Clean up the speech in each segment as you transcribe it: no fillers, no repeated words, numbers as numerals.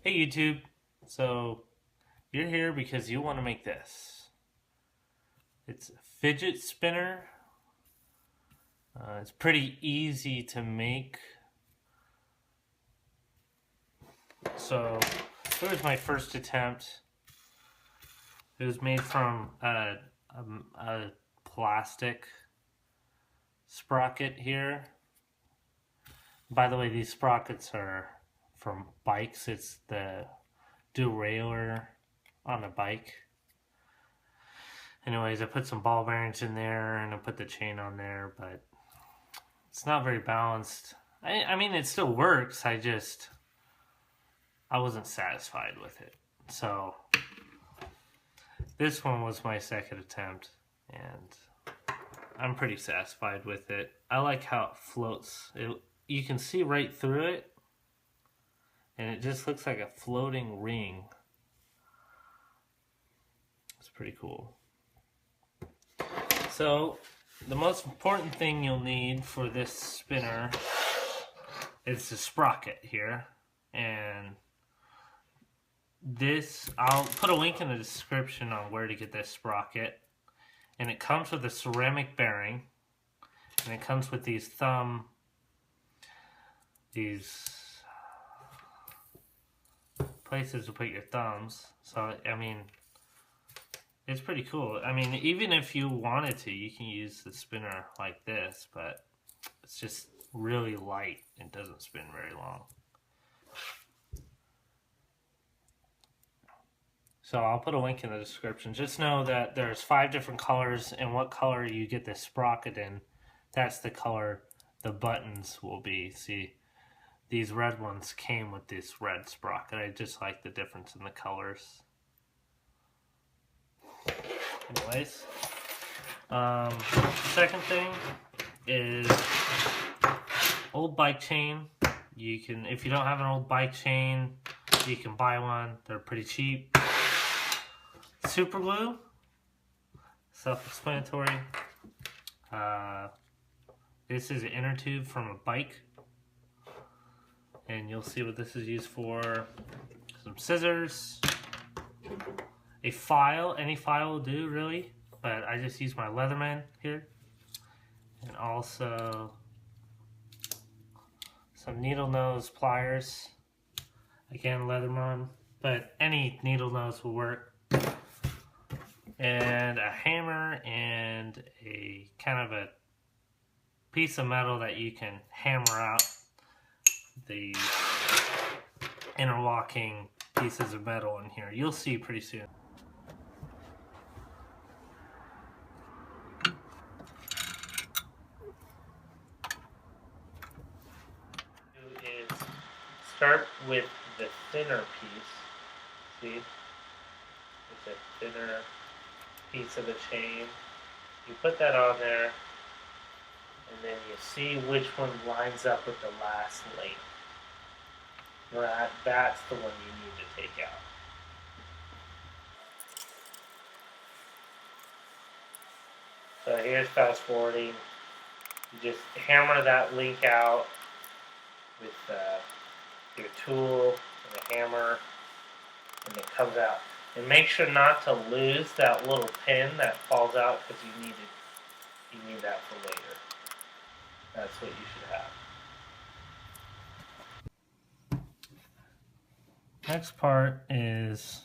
Hey YouTube, so you're here because you want to make this. It's a fidget spinner. It's pretty easy to make. So here's my first attempt. It was made from a plastic sprocket here. By the way, these sprockets are from bikes. It's the derailleur on a bike. Anyways, I put some ball bearings in there and I put the chain on there, but it's not very balanced. I mean, it still works. I wasn't satisfied with it. So this one was my second attempt and I'm pretty satisfied with it. I like how it floats. You can see right through it and it just looks like a floating ring. It's pretty cool. So the most important thing you'll need for this spinner is the sprocket here, and this, I'll put a link in the description on where to get this sprocket, and it comes with a ceramic bearing, and it comes with these places to put your thumbs. So I mean, it's pretty cool. I mean, even if you wanted to, you can use the spinner like this, but it's just really light and doesn't spin very long. So I'll put a link in the description. Just know that there's 5 different colors, and what color you get this sprocket in, that's the color the buttons will be. See, these red ones came with this red sprocket. I just like the difference in the colors. Anyways, second thing is old bike chain. You can, if you don't have an old bike chain, you can buy one. They're pretty cheap. Super glue, self-explanatory. This is an inner tube from a bike, and you'll see what this is used for. Some scissors. A file, any file will do really, but I just use my Leatherman here. And also some needle nose pliers. Again, Leatherman, but any needle nose will work. And a hammer and a kind of a piece of metal that you can hammer out the interlocking pieces of metal in here. You'll see pretty soon. Start with the thinner piece. See? It's a thinner piece of the chain. You put that on there, and then you see which one lines up with the last link. That's the one you need to take out. So here's fast forwarding. You just hammer that link out with your tool and a hammer, and it comes out. And make sure not to lose that little pin that falls out, because you need that for later. That's what you should have. Next part is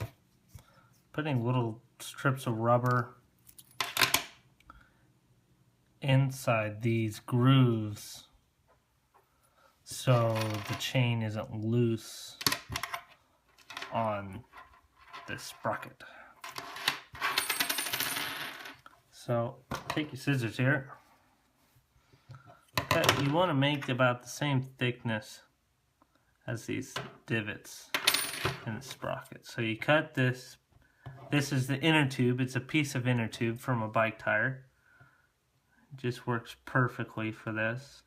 putting little strips of rubber inside these grooves so the chain isn't loose on this sprocket. So take your scissors here. You want to make about the same thickness as these divots in the sprocket. So you cut this. This is the inner tube. It's a piece of inner tube from a bike tire. It just works perfectly for this.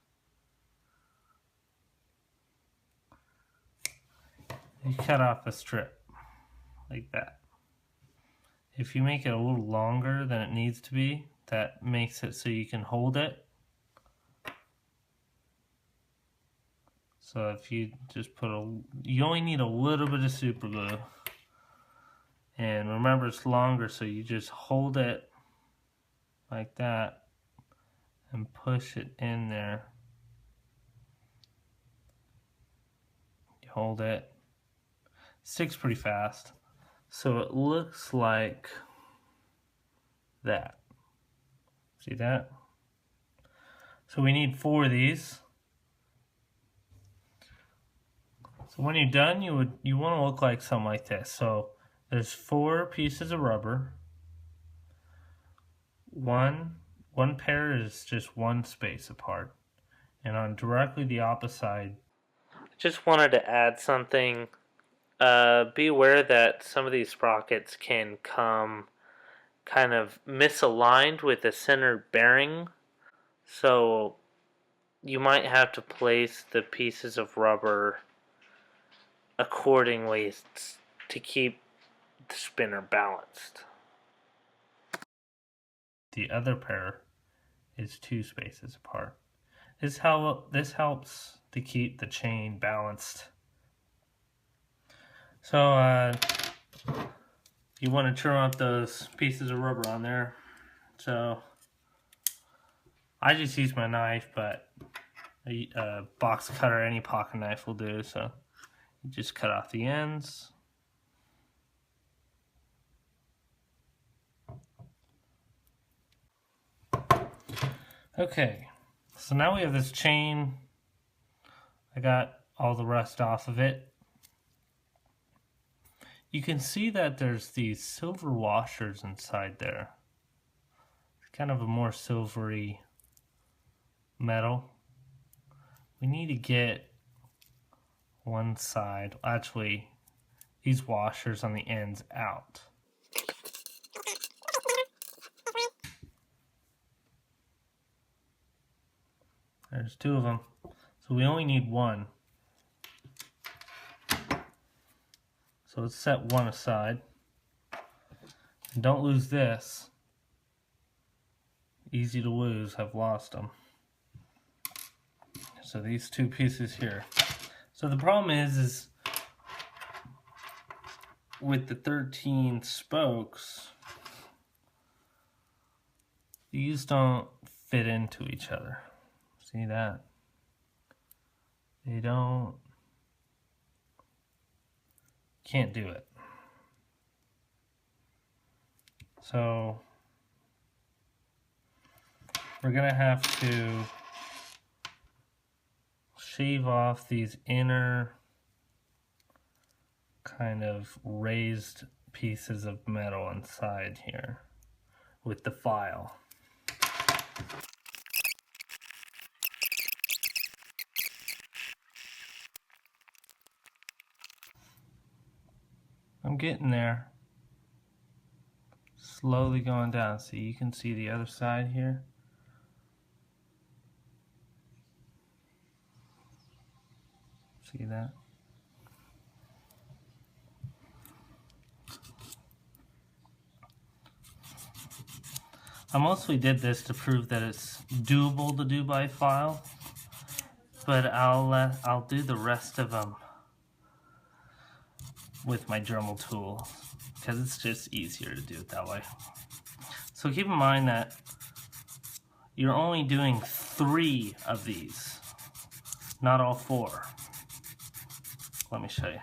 You cut off a strip like that. If you make it a little longer than it needs to be, that makes it so you can hold it. So if you just you only need a little bit of super glue. And remember, it's longer, so you just hold it like that and push it in there. You hold it. Sticks pretty fast. So it looks like that. See that? So we need 4 of these. So when you're done, you want to look like something like this. So there's 4 pieces of rubber. One pair is just 1 space apart, and on directly the opposite side. Just wanted to add something. Be aware that some of these sprockets can come kind of misaligned with the center bearing, so you might have to place the pieces of rubber accordingly to keep the spinner balanced. The other pair is 2 spaces apart. This helps to keep the chain balanced. So you want to trim up those pieces of rubber on there. So I just use my knife, but a box cutter, any pocket knife will do. So you just cut off the ends. Okay, so now we have this chain. I got all the rust off of it. You can see that there's these silver washers inside there. It's kind of a more silvery metal. We need to get one side, actually these washers on the ends, out. There's 2 of them, so we only need 1. So let's set 1 aside. And don't lose this. Easy to lose, I've lost them. So these 2 pieces here. So the problem is with the 13 spokes, these don't fit into each other. See that? They can't do it. So we're gonna have to shave off these inner kind of raised pieces of metal inside here with the file. I'm getting there. Slowly going down. So you can see the other side here. See that? I mostly did this to prove that it's doable to do by file, but I'll do the rest of them with my Dremel tool because it's just easier to do it that way. So keep in mind that you're only doing 3 of these, not all 4. Let me show you.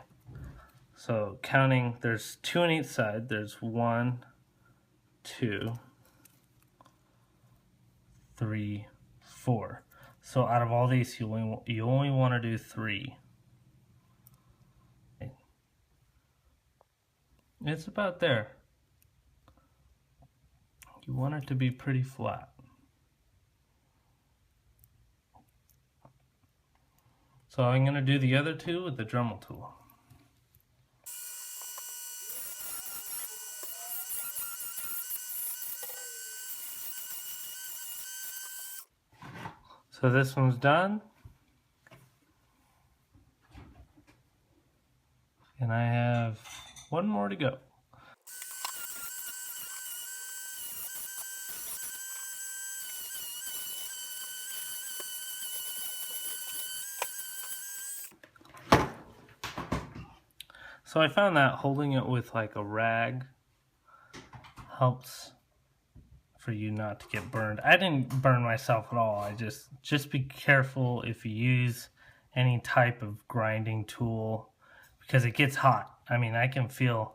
So counting, there's 2 on each side. There's 1, 2, 3, 4. So out of all these, you only want to do 3. It's about there. You want it to be pretty flat. So I'm going to do the other 2 with the Dremel tool. So this one's done. And I have 1 more to go. So I found that holding it with like a rag helps for you not to get burned. I didn't burn myself at all. I just be careful if you use any type of grinding tool because it gets hot. I mean, I can feel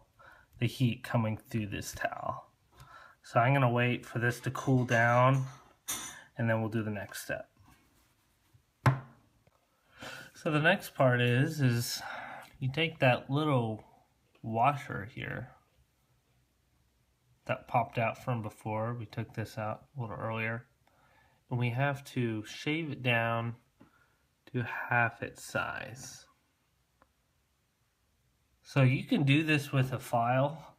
the heat coming through this towel. So I'm gonna wait for this to cool down and then we'll do the next step. So the next part is you take that little washer here that popped out from before. We took this out a little earlier. And we have to shave it down to half its size. So you can do this with a file.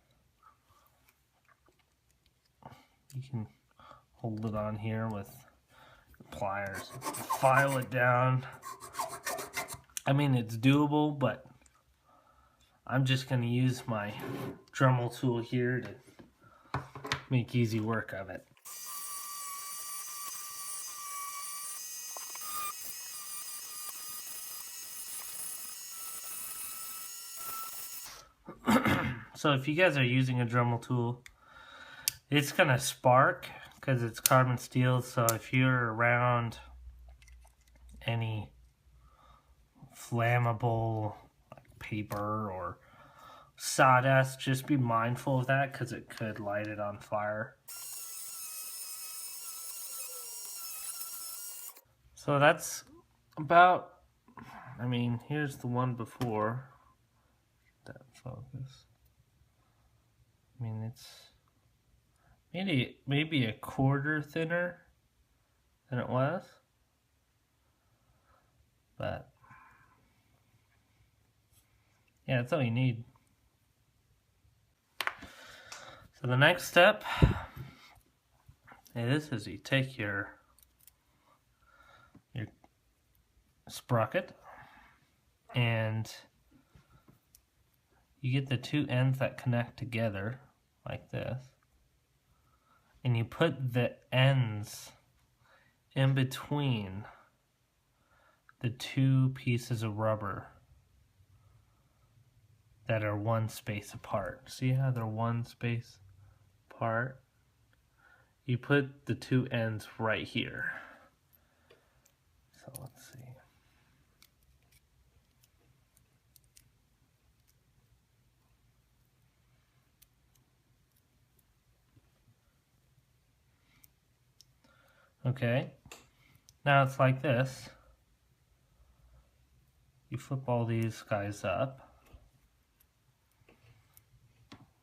You can hold it on here with pliers. File it down. I mean, it's doable, but I'm just going to use my Dremel tool here to make easy work of it. So if you guys are using a Dremel tool, it's going to spark because it's carbon steel. So if you're around any flammable like paper or sawdust, just be mindful of that because it could light it on fire. So that's about, I mean, here's the one before. That focus. I mean, it's maybe a quarter thinner than it was, but yeah, that's all you need. So the next step is you take your sprocket and you get the two ends that connect together like this, and you put the ends in between the two pieces of rubber that are one space apart. See how they're one space apart? You put the two ends right here. So let's see. Okay, now it's like this. You flip all these guys up,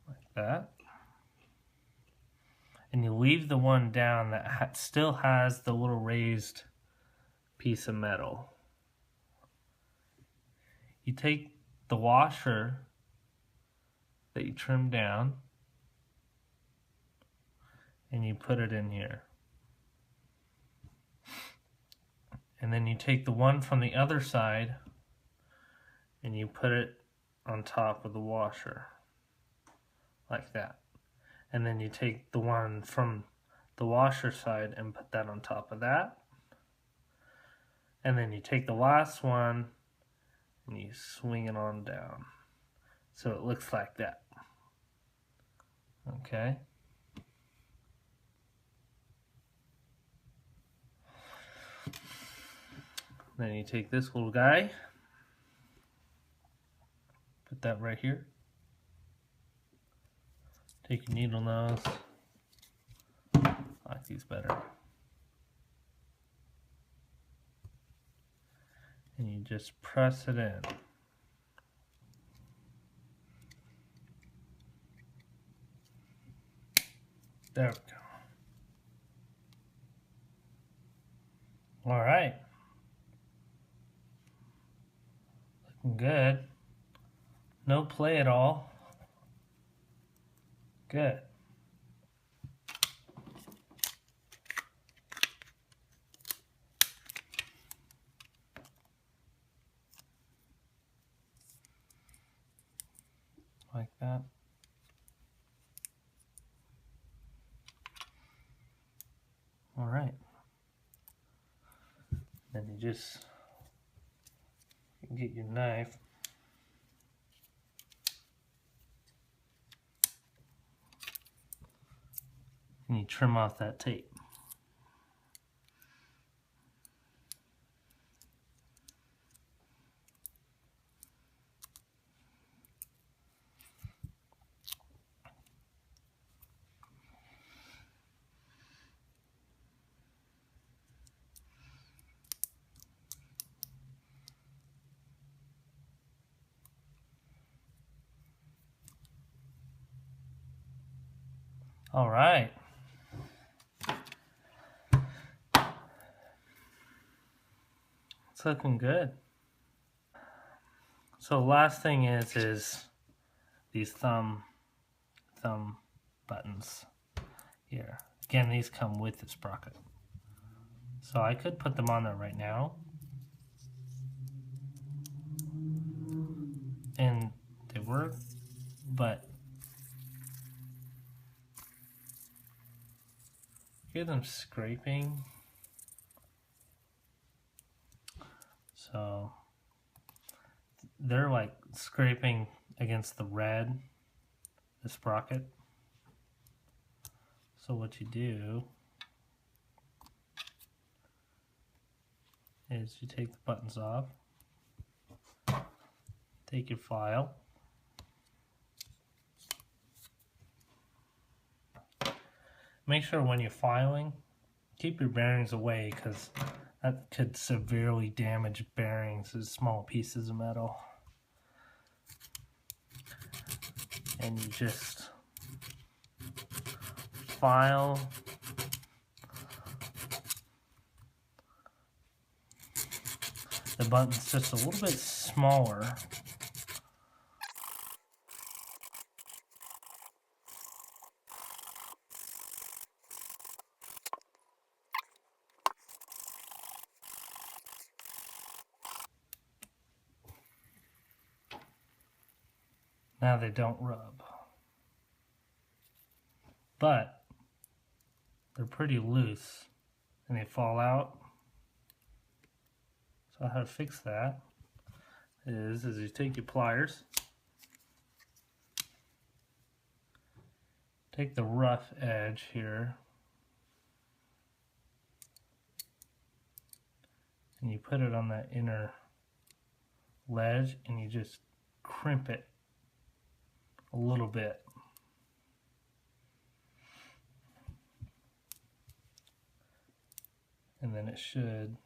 like that. And you leave the one down that still has the little raised piece of metal. You take the washer that you trimmed down and you put it in here. And then you take the one from the other side and you put it on top of the washer, like that. And then you take the one from the washer side and put that on top of that. And then you take the last one and you swing it on down. So it looks like that. Okay. Then you take this little guy, put that right here. Take your needle nose. I like these better. And you just press it in. There we go. All right. Looking good. No play at all. Good. Like that. All right. Then you just get your knife. and you trim off that tape. All right. It's looking good. So last thing is these thumb buttons here. Again, these come with the sprocket. So I could put them on there right now. And they work, but hear them scraping. So they're like scraping against the red, the sprocket. So what you do is you take the buttons off, take your file, make sure when you're filing, keep your bearings away because that could severely damage bearings as small pieces of metal. And you just file the button's just a little bit smaller. Now they don't rub, but they're pretty loose and they fall out. So how to fix that is you take your pliers, take the rough edge here, and you put it on that inner ledge and you just crimp it a little bit. And then it should,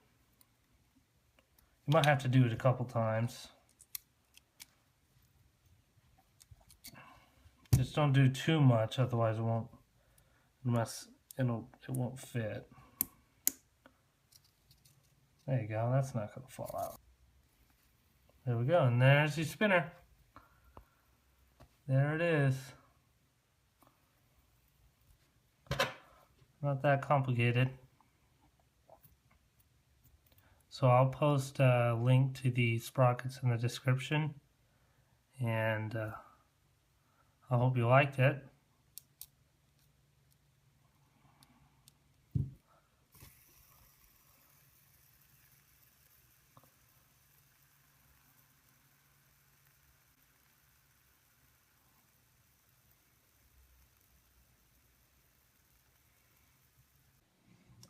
you might have to do it a couple times. Just don't do too much, otherwise it won't it won't fit. There you go, that's not gonna fall out. There we go, and there's your spinner. There it is. Not that complicated. So I'll post a link to the sprockets in the description, and I hope you liked it.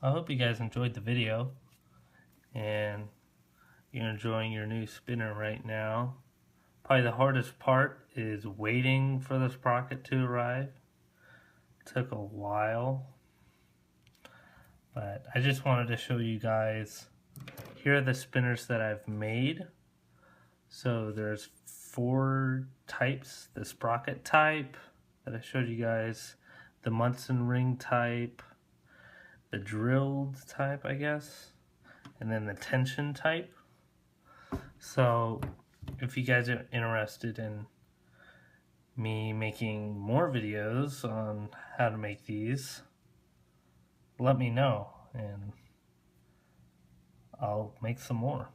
I hope you guys enjoyed the video and you're enjoying your new spinner right now. Probably the hardest part is waiting for the sprocket to arrive. It took a while, but I just wanted to show you guys, here are the spinners that I've made. So there's 4 types: the sprocket type that I showed you guys, the Munson ring type, the drilled type, I guess, and then the tension type. So if you guys are interested in me making more videos on how to make these, let me know and I'll make some more.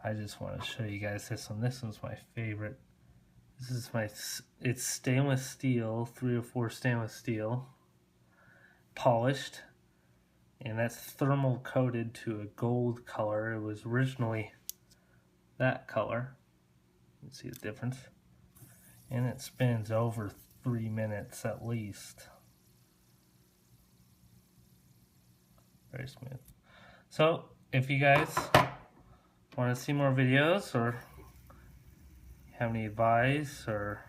I just want to show you guys this one. This one's my favorite. This is it's stainless steel, 304 stainless steel, polished, and that's thermal coated to a gold color. It was originally that color. You can see the difference. And it spins over 3 minutes at least. Very smooth. So if you guys want to see more videos or have any advice or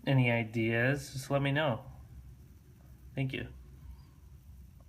any ideas, just let me know. Thank you.